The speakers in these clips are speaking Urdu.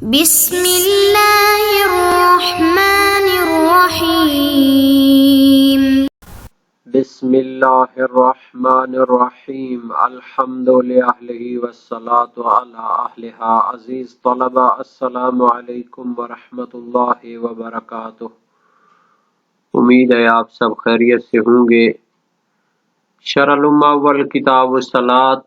بسم اللہ الرحمن الرحیم بسم اللہ الرحمن الرحیم الحمد للہ والصلاة علی اہلہا۔ عزیز طلبہ، السلام علیکم ورحمۃ اللہ وبرکاتہ۔ امید ہے آپ سب خیریت سے ہوں گے۔ شرح الاول کتاب الصلاۃ،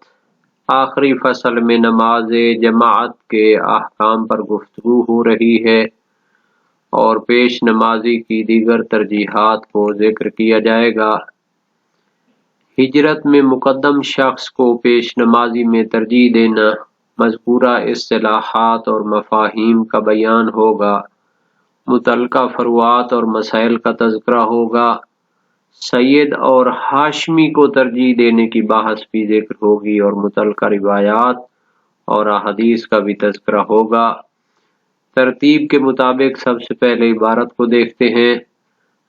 آخری فصل میں نماز جماعت کے احکام پر گفتگو ہو رہی ہے اور پیش نمازی کی دیگر ترجیحات کو ذکر کیا جائے گا۔ ہجرت میں مقدم شخص کو پیش نمازی میں ترجیح دینا، مذکورہ اصطلاحات اور مفاہیم کا بیان ہوگا، متعلقہ فروعات اور مسائل کا تذکرہ ہوگا، سید اور ہاشمی کو ترجیح دینے کی بحث بھی ذکر ہوگی اور متعلقہ روایات اور احادیث کا بھی تذکرہ ہوگا۔ ترتیب کے مطابق سب سے پہلے عبارت کو دیکھتے ہیں۔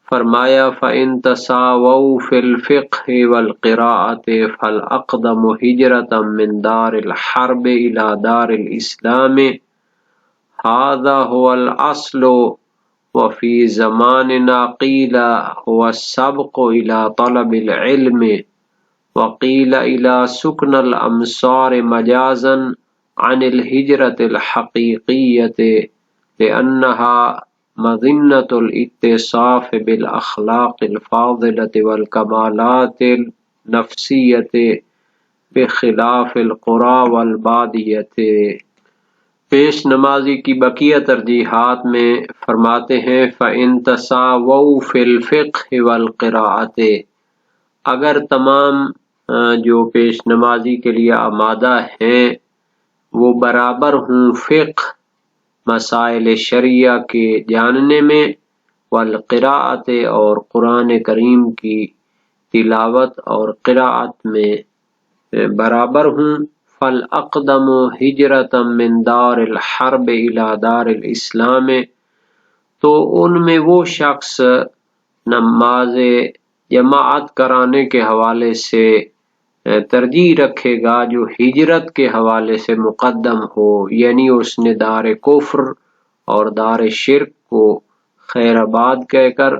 فرمایا فَإِن تَسَاوَوْا فِي الْفِقْهِ وَالْقِرَاءَةِ فَالْأَقْدَمُ هِجْرَةً مِّن دَارِ الْحَرْبِ إِلَى دَارِ الْإِسْلَامِ هَذَا هُوَ الْأَصْلُ وَفِي زَمَانِنَا قِيلَ هُوَ السَّبْقُ إِلَى طَلَبِ الْعِلْمِ وَقِيلَ إِلَى سُكْنِ الْأَمْصَارِ مَجَازًا عَنِ الْهِجْرَةِ الْحَقِيقِيَّةِ لِأَنَّهَا مظنة الاتصاف بالأخلاق الفاضلة والكمالات النفسية بخلاف القرى والبادية۔ پیش نمازی کی بقیہ ترجیحات میں فرماتے ہیں فَإِن تَسَاوَوْا فِي الْفِقْهِ وَالْقِرَاءَةِ، اگر تمام جو پیش نمازی کے لیے آمادہ ہیں وہ برابر ہوں فقہ، مسائل شرعیہ کے جاننے میں، والقراءت اور قرآن کریم کی تلاوت اور قراءت میں برابر ہوں، فَالْأَقْدَمُ هِجْرَةً مِّن دَارِ الْحَرْبِ إِلَى دَارِ الْإِسْلَامِ، تو ان میں وہ شخص نماز جماعت کرانے کے حوالے سے ترجیح رکھے گا جو ہجرت کے حوالے سے مقدم ہو، یعنی اس نے دار کفر اور دار شرک کو خیر آباد کہہ کر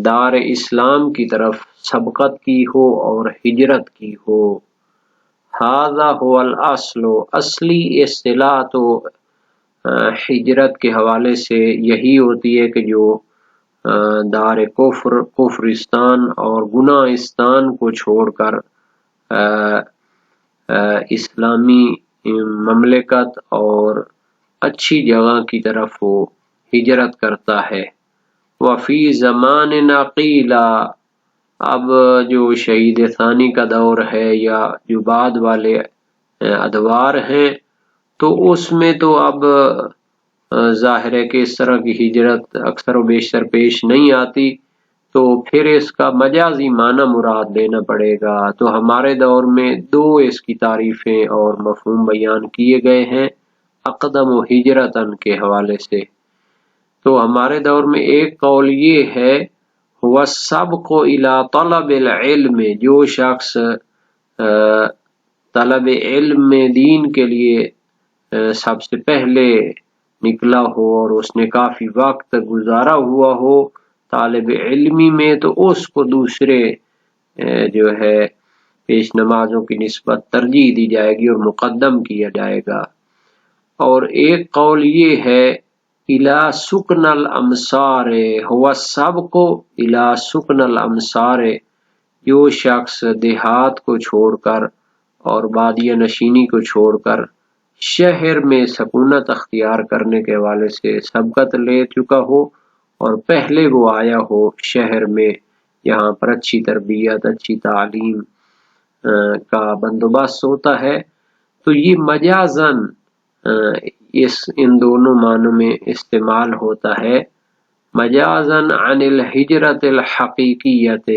دار اسلام کی طرف سبقت کی ہو اور ہجرت کی ہو۔ ھذا ھو الاصل، اصلی اصطلاح تو ہجرت کے حوالے سے یہی ہوتی ہے کہ جو دار کفر، کفرستان اور گناہستان کو چھوڑ کر اسلامی مملکت اور اچھی جگہ کی طرف وہ ہجرت کرتا ہے۔ وفی زماننا قیل، اب جو شہید ثانی کا دور ہے یا جو بعد والے ادوار ہیں تو اس میں تو اب ظاہر ہے کہ اس طرح کی ہجرت اکثر و بیشتر پیش نہیں آتی، تو پھر اس کا مجازی معنی مراد لینا پڑے گا۔ تو ہمارے دور میں دو اس کی تعریفیں اور مفہوم بیان کیے گئے ہیں اقدم و ہجرتاً کے حوالے سے۔ تو ہمارے دور میں ایک قول یہ ہے هو السبق الى طلب العلم، جو شخص طلب علم میں دین کے لیے سب سے پہلے نکلا ہو اور اس نے کافی وقت گزارا ہوا ہو طالب علمی میں، تو اس کو دوسرے جو ہے پیش نمازوں کی نسبت ترجیح دی جائے گی اور مقدم کیا جائے گا۔ اور ایک قول یہ ہے الى سکن الامصار، هو السبق الى سکن الامصار، جو شخص دیہات کو چھوڑ کر اور بادیہ نشینی کو چھوڑ کر شہر میں سکونت اختیار کرنے کے حوالے سے سبقت لے چکا ہو اور پہلے وہ آیا ہو شہر میں، یہاں پر اچھی تربیت، اچھی تعلیم کا بندوبست ہوتا ہے، تو یہ مجازاً ان دونوں معنوں میں استعمال ہوتا ہے۔ مجازاً عن الہجرت الحقیقیت،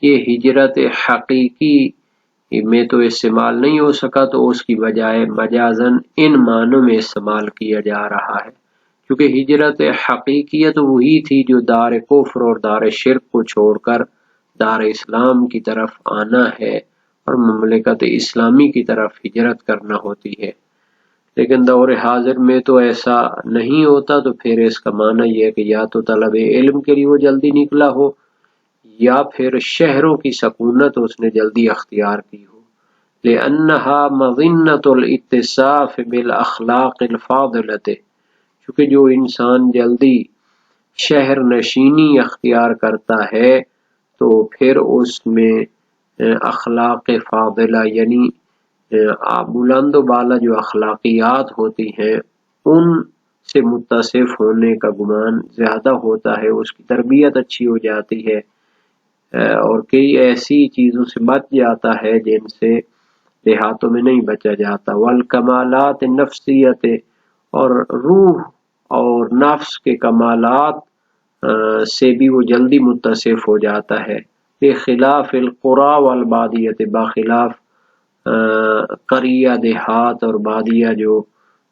یہ ہجرت حقیقی میں تو استعمال نہیں ہو سکا، تو اس کی بجائے مجازاً ان معنوں میں استعمال کیا جا رہا ہے، کیونکہ ہجرت حقیقیت وہی تھی جو دار کفر اور دار شرک کو چھوڑ کر دار اسلام کی طرف آنا ہے اور مملکت اسلامی کی طرف ہجرت کرنا ہوتی ہے۔ لیکن دور حاضر میں تو ایسا نہیں ہوتا، تو پھر اس کا معنی یہ ہے کہ یا تو طلب علم کے لیے وہ جلدی نکلا ہو، یا پھر شہروں کی سکونت اس نے جلدی اختیار کی ہو، لأنها مظنة الاتصاف بالاخلاق الفاضلة، چونکہ جو انسان جلدی شہر نشینی اختیار کرتا ہے تو پھر اس میں اخلاق فاضلہ یعنی بلند و بالا جو اخلاقیات ہوتی ہیں ان سے متصف ہونے کا گمان زیادہ ہوتا ہے، اس کی تربیت اچھی ہو جاتی ہے، اور کئی ایسی چیزوں سے بچ جاتا ہے جن سے دیہاتوں میں نہیں بچا جاتا۔ والکمالات النفسیت، اور روح اور نفس کے کمالات سے بھی وہ جلدی متصف ہو جاتا ہے، بخلاف القرى والبادیت، بخلاف قریہ دیہات اور بادیہ جو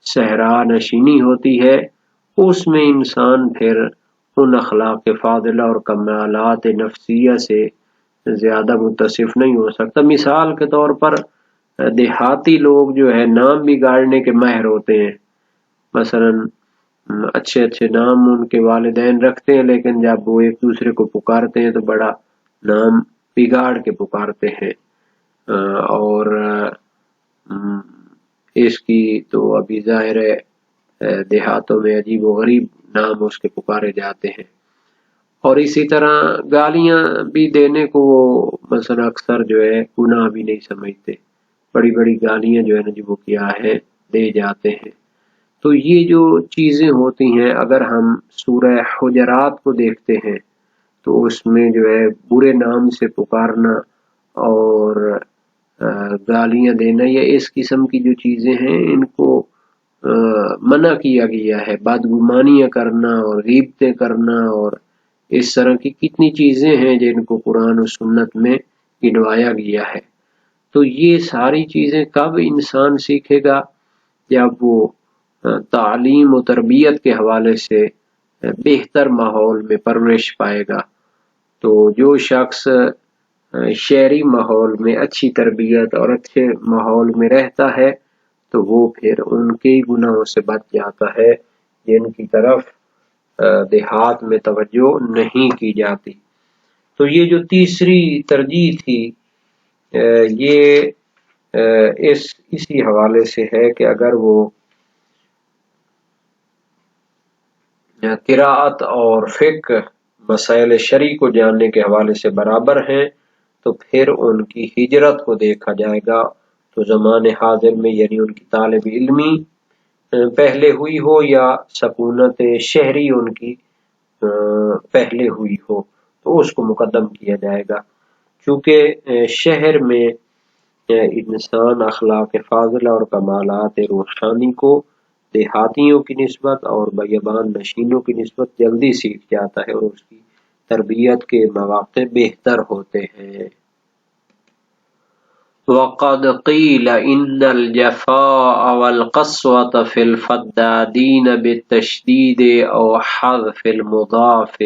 صحرا نشینی ہوتی ہے، اس میں انسان پھر ان اخلاق فاضلہ اور کمالات نفسیہ سے زیادہ متصف نہیں ہو سکتا۔ مثال کے طور پر دیہاتی لوگ جو ہے نام بگاڑنے کے ماہر ہوتے ہیں، مثلاً اچھے اچھے نام ان کے والدین رکھتے ہیں، لیکن جب وہ ایک دوسرے کو پکارتے ہیں تو بڑا نام بگاڑ کے پکارتے ہیں، اور اس کی تو ابھی ظاہر ہے دیہاتوں میں عجیب و غریب نام اس کے پکارے جاتے ہیں۔ اور اسی طرح گالیاں بھی دینے کو وہ مثلا اکثر جو ہے گناہ بھی نہیں سمجھتے، بڑی بڑی گالیاں جو ہے نا جو وہ کیا ہے دے جاتے ہیں۔ تو یہ جو چیزیں ہوتی ہیں، اگر ہم سورہ حجرات کو دیکھتے ہیں تو اس میں جو ہے برے نام سے پکارنا اور گالیاں دینا یا اس قسم کی جو چیزیں ہیں ان کو منع کیا گیا ہے، بدگمانیاں کرنا اور غیبتیں کرنا اور اس طرح کی کتنی چیزیں ہیں جن کو قرآن و سنت میں گنوایا گیا ہے۔ تو یہ ساری چیزیں کب انسان سیکھے گا؟ جب وہ تعلیم و تربیت کے حوالے سے بہتر ماحول میں پرورش پائے گا۔ تو جو شخص شہری ماحول میں اچھی تربیت اور اچھے ماحول میں رہتا ہے تو وہ پھر ان کے گناہوں سے بچ جاتا ہے جن کی طرف دیہات میں توجہ نہیں کی جاتی۔ تو یہ جو تیسری ترجیح تھی یہ اسی حوالے سے ہے کہ اگر وہ قراءت اور فقہ مسائل شرعی کو جاننے کے حوالے سے برابر ہیں تو پھر ان کی ہجرت کو دیکھا جائے گا، تو زمان حاضر میں یعنی ان کی طالب علمی پہلے ہوئی ہو یا سکونت شہری ان کی پہلے ہوئی ہو تو اس کو مقدم کیا جائے گا، چونکہ شہر میں انسان اخلاق فاضلہ اور کمالات روحانی کو دیہاتیوں کی نسبت اور بیابان نشینوں کی نسبت جلدی سیکھ جاتا ہے اور اس کی تربیت کے مواقع بہتر ہوتے ہیں۔ وقد قیل ان الجفاء والقسوة في الفدادین بالتشدید او حذف المضاف،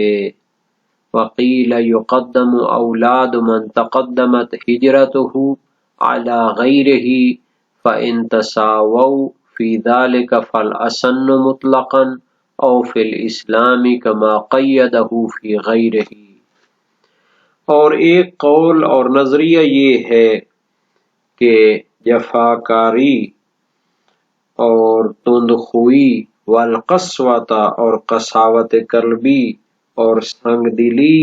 وقیل يقدم اولاد من تقدمت ہجرته على غیرہ فإن تساووا في ذلك فالأسن مطلقا او في الاسلام كما قیده في غیرہ۔ اور ایک قول اور نظریہ یہ ہے کہ جفاکاری اور تندخوئی والقسوۃ اور قساوت قلبی اور سنگ دلی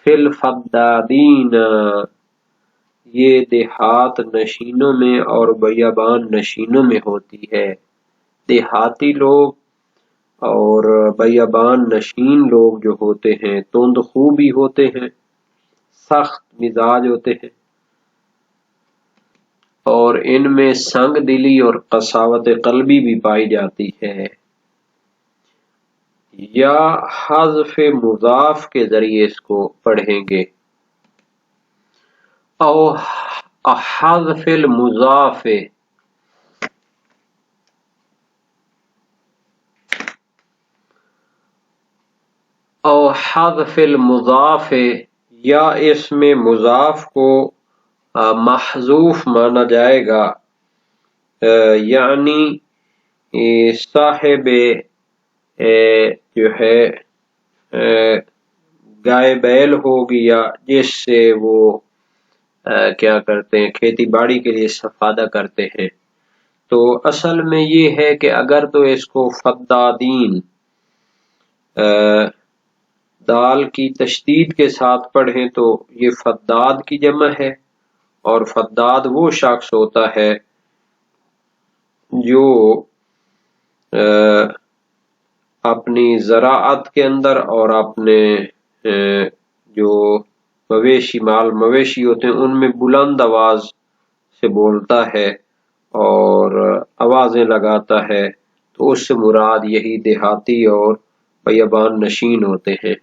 فی الفدادین یہ دیہات نشینوں میں اور بیابان نشینوں میں ہوتی ہے۔ دیہاتی لوگ اور بیابان نشین لوگ جو ہوتے ہیں تندخو بھی ہوتے ہیں، سخت مزاج ہوتے ہیں، اور ان میں سنگ دلی اور قساوت قلبی بھی پائی جاتی ہے۔ یا حذف مضاف کے ذریعے اس کو پڑھیں گے، او حذف المضاف، او حذف المضاف، یا اس میں مضاف کو محذوف مانا جائے گا، یعنی صاحب جو ہے گائے بیل ہو گیا جس سے وہ کیا کرتے ہیں کھیتی باڑی کے لیے استفادہ کرتے ہیں. تو اصل میں یہ ہے کہ اگر تو اس کو فدادین دال کی تشدید کے ساتھ پڑھیں تو یہ فداد کی جمع ہے، اور فداد وہ شخص ہوتا ہے جو اپنی زراعت کے اندر اور اپنے جو مویشی ہوتے ہیں ان میں بلند آواز سے بولتا ہے اور آوازیں لگاتا ہے، تو اس سے مراد یہی دیہاتی اور بیابان نشین ہوتے ہیں.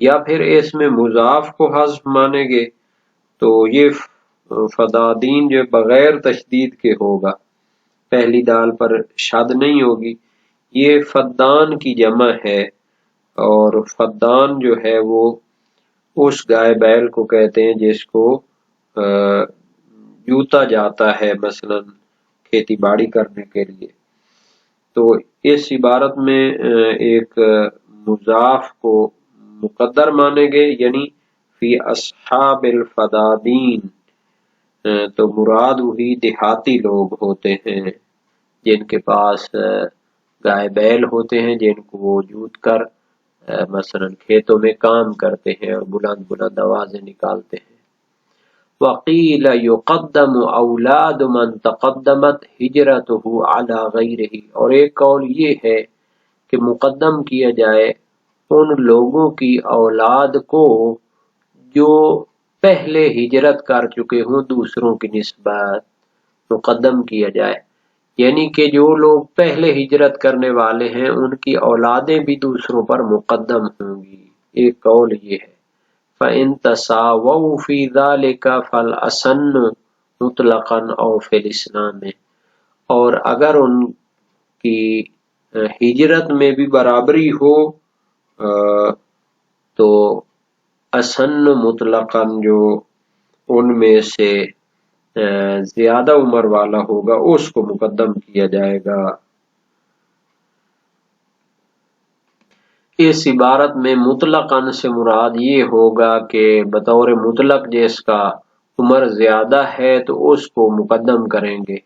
یا پھر اس میں مضاف کو حذف مانیں گے تو یہ فدادین جو بغیر تشدید کے ہوگا، پہلی دال پر شد نہیں ہوگی. یہ فدان کی جمع ہے، اور فدان جو ہے وہ اس گائے بیل کو کہتے ہیں جس کو جوتا جاتا ہے مثلا کھیتی باڑی کرنے کے لیے. تو اس عبارت میں ایک مضاف کو مقدر مانیں گے، یعنی فی اصحاب الفدادین، تو مراد وہی دیہاتی لوگ ہوتے ہیں جن کے پاس گائے بیل ہوتے ہیں، جن کو وہ جوت کر مثلا کھیتوں میں کام کرتے ہیں اور بلند بلند آوازیں نکالتے ہیں. وقیل یقدم اولاد من تقدمت ہجرته علی غیرہ، اور ایک قول یہ ہے کہ مقدم کیا جائے ان لوگوں کی اولاد کو جو پہلے ہجرت کر چکے ہوں دوسروں کی نسبت مقدم کیا جائے، یعنی کہ جو لوگ پہلے ہجرت کرنے والے ہیں ان کی اولادیں بھی دوسروں پر مقدم ہوں گی. ایک قول یہ ہے. فَإِن تَسَاوَوْا فِي ذَلِكَ فَالْأَسَنُّ مُطْلَقًا أَوْ فِي الْإِسْلَامِ، اور اگر ان کی ہجرت میں بھی برابری ہو تو اسن مطلقاً جو ان میں سے زیادہ عمر والا ہوگا اس کو مقدم کیا جائے گا. اس عبارت میں مطلقاً سے مراد یہ ہوگا کہ بطور مطلق جس کا عمر زیادہ ہے تو اس کو مقدم کریں گے.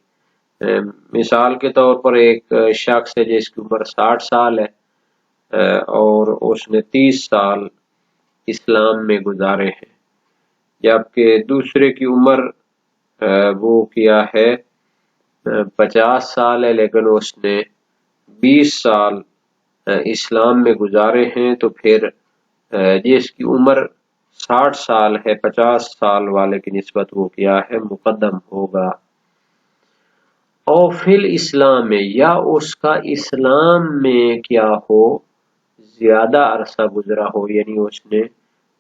مثال کے طور پر ایک شخص ہے جس کی عمر 60 سال ہے اور اس نے 30 سال اسلام میں گزارے ہیں، جبکہ دوسرے کی عمر وہ کیا ہے 50 سال ہے لیکن اس نے 20 سال اسلام میں گزارے ہیں، تو پھر جس کی عمر 60 سال ہے 50 سال والے کی نسبت وہ کیا ہے مقدم ہوگا. اور فی الاسلام میں، یا اس کا اسلام میں کیا ہو زیادہ عرصہ گزرا ہو، یعنی اس نے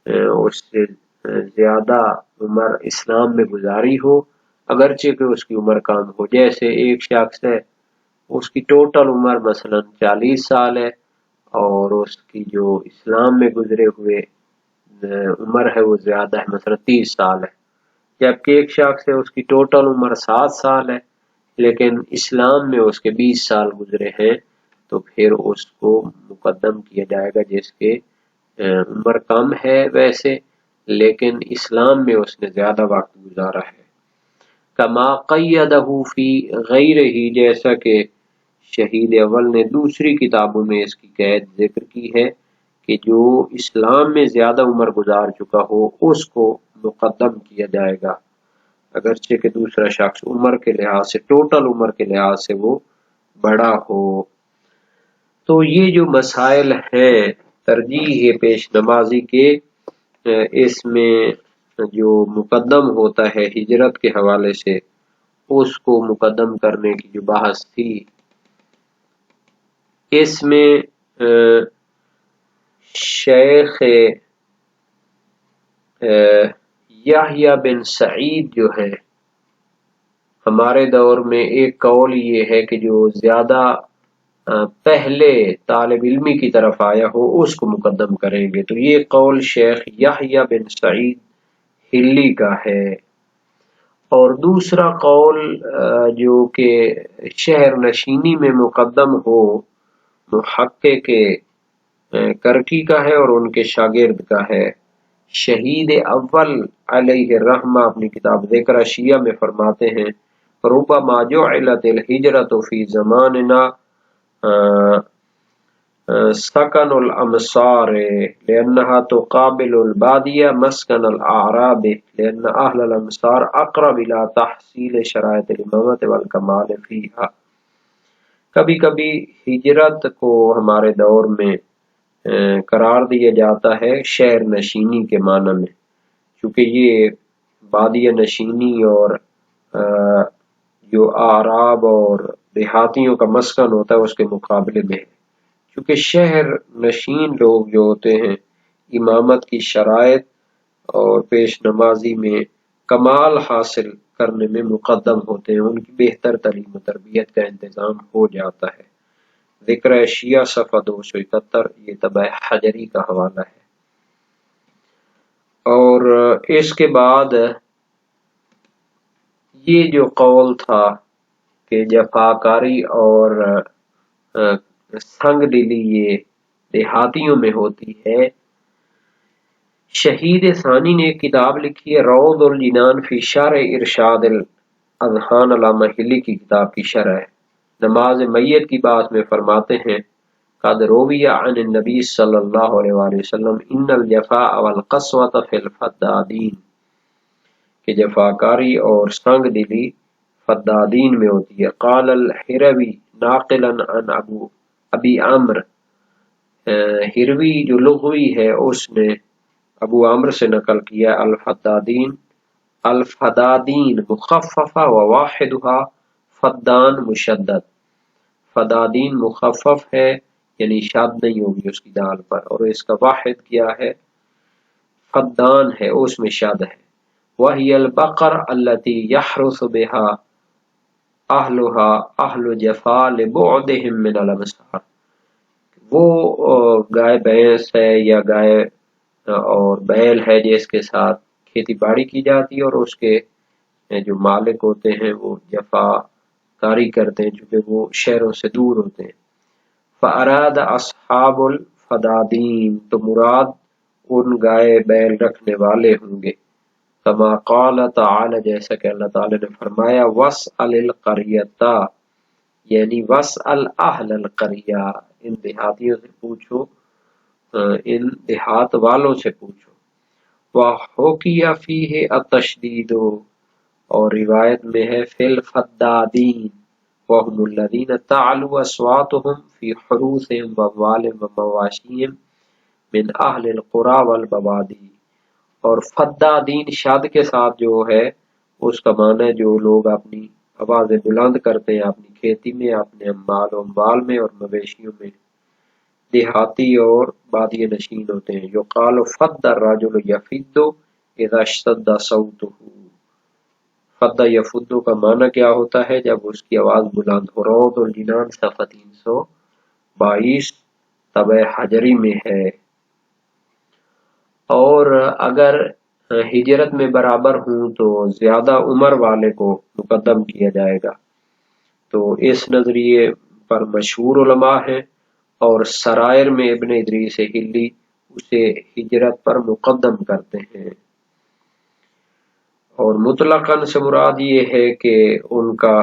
اس سے زیادہ عمر اسلام میں گزاری ہو اگرچہ کہ اس کی عمر کم ہو. جیسے ایک شخص ہے اس کی ٹوٹل عمر مثلا 40 سال ہے اور اس کی جو اسلام میں گزرے ہوئے عمر ہے وہ زیادہ ہے، مثلا 30 سال ہے، جبکہ ایک شخص ہے اس کی ٹوٹل عمر 7 سال ہے لیکن اسلام میں اس کے 20 سال گزرے ہیں، تو پھر اس کو مقدم کیا جائے گا جس کے عمر کم ہے ویسے لیکن اسلام میں اس نے زیادہ وقت گزارا ہے. کما قیدہ فی غیرہ، جیسا کہ شہید اول نے دوسری کتابوں میں اس کی قید ذکر کی ہے کہ جو اسلام میں زیادہ عمر گزار چکا ہو اس کو مقدم کیا جائے گا اگرچہ کہ دوسرا شخص عمر کے لحاظ سے ٹوٹل عمر کے لحاظ سے وہ بڑا ہو. تو یہ جو مسائل ہیں ترجیح پیش نمازی کے، اس میں جو مقدم ہوتا ہے ہجرت کے حوالے سے اس کو مقدم کرنے کی جو بحث تھی، اس میں شیخ یحییٰ بن سعید جو ہے ہمارے دور میں ایک قول یہ ہے کہ جو زیادہ پہلے طالب علمی کی طرف آیا ہو اس کو مقدم کریں گے. تو یہ قول شیخ یحییٰ بن سعید ہلی کا ہے. اور دوسرا قول جو کہ شہر نشینی میں مقدم ہو محقق کرکی کا ہے اور ان کے شاگرد کا ہے۔ شہید اول علیہ الرحمہ اپنی کتاب ذکر شیعہ میں فرماتے ہیں ربما جعلت الہجرت فی زماننا سکن الامصار لانها تقابل البادیہ مسکن الاعراب لان اہل الامصار اقرب الى تحصیل شرائط الامامت والکمال فیہا۔ کبھی کبھی ہجرت کو ہمارے دور میں قرار دیا جاتا ہے شہر نشینی کے معنی میں، چونکہ یہ بادیہ نشینی اور جو اعراب اور دیہاتیوں کا مسکن ہوتا ہے اس کے مقابلے میں ہے، چونکہ شہر نشین لوگ جو ہوتے ہیں امامت کی شرائط اور پیش نمازی میں کمال حاصل کرنے میں مقدم ہوتے ہیں، ان کی بہتر تعلیم و تربیت کا انتظام ہو جاتا ہے۔ ذکر شیعہ صفحہ 271، یہ طبع حجری کا حوالہ ہے۔ اور اس کے بعد یہ جو قول تھا کہ جفاکاری اور سنگ دلی یہ دیہاتیوں میں ہوتی ہے، شہید ثانی نے ایک کتاب لکھی ہے روض الجنان فی شرح ارشاد الاذہان علامہ ہلی کی کتاب کی شرح ہے۔ نماز میت کی بات میں فرماتے ہیں قد روی عن النبی صلی اللہ علیہ وآلہ وسلم ان الجفاء والقسوة فی الفدادین، کہ جفاکاری اور سنگ دلی فدادین میں ہوتی ہے۔ قال الحروی ناقلا عن ابی عمرو، ہروی جو لغوی ہے اس نے ابو عمرو سے نقل کیا الفدادین مخففہ و واحدها فدان مشدد، فدادین مخفف ہے یعنی شاد نہیں ہوگی اس کی دال پر، اور اس کا واحد کیا ہے فدان ہے اس میں شاد ہے۔ وہی البقر التي يحرث بها اہلها اہل جفا لبعدهم من الامصار، وہ گائے بھینس ہے یا گائے اور بیل ہے جس کے ساتھ کھیتی باڑی کی جاتی ہے اور اس کے جو مالک ہوتے ہیں وہ جفا کاری کرتے ہیں چونکہ وہ شہروں سے دور ہوتے ہیں۔ فاراد اصحاب الفدادین، تو مراد ان گائے بیل رکھنے والے ہوں گے۔ کما قال تعالی، جیسا کہ اللہ تعالی نے فرمایا واسأل القریۃ، یعنی واسأل اہل القریہ، ان دیہاتیوں سے پوچھو، ان دیہات والوں سے پوچھو۔ وحکیٰ فیہ التشدید، اور روایت میں ہے فی الفدادین وهم الذین تعلو اصواتهم فی حروثهم واموالهم ومواشیهم من اہل القری والبوادی، اور فدادین شاد کے ساتھ جو ہے اس کا معنی ہے جو لوگ اپنی آوازیں بلند کرتے ہیں اپنی کھیتی میں، اپنے مال و اموال میں اور مویشیوں میں، دیہاتی اور بادیہ نشین ہوتے ہیں۔ یقال فد الرجل یفد اذا اشتد صوته، فد یفد کا معنی کیا ہوتا ہے جب اس کی آواز بلند ہو۔ روض الجنان صفحہ 322 طبع حجری میں ہے۔ اور اگر ہجرت میں برابر ہوں تو زیادہ عمر والے کو مقدم کیا جائے گا، تو اس نظریے پر مشہور علماء ہیں، اور سرائر میں ابن ادریس ہلی اسے ہجرت پر مقدم کرتے ہیں۔ اور مطلقاً سے مراد یہ ہے کہ ان کا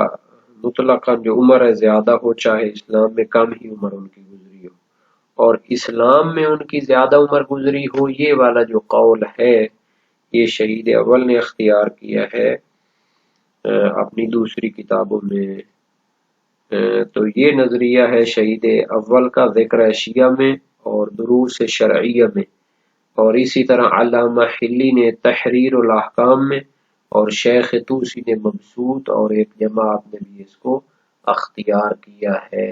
مطلقاً جو عمر ہے زیادہ ہو، چاہے اسلام میں کم ہی عمر ان کی گزری ہو، اور اسلام میں ان کی زیادہ عمر گزری ہو، یہ والا جو قول ہے یہ شہید اول نے اختیار کیا ہے اپنی دوسری کتابوں میں۔ تو یہ نظریہ ہے شہید اول کا ذکر شیعہ میں اور دروس شرعیہ میں، اور اسی طرح علامہ حلی نے تحریر الاحکام میں، اور شیخ طوسی نے مبسوط اور ایک جماعت نے بھی اس کو اختیار کیا ہے۔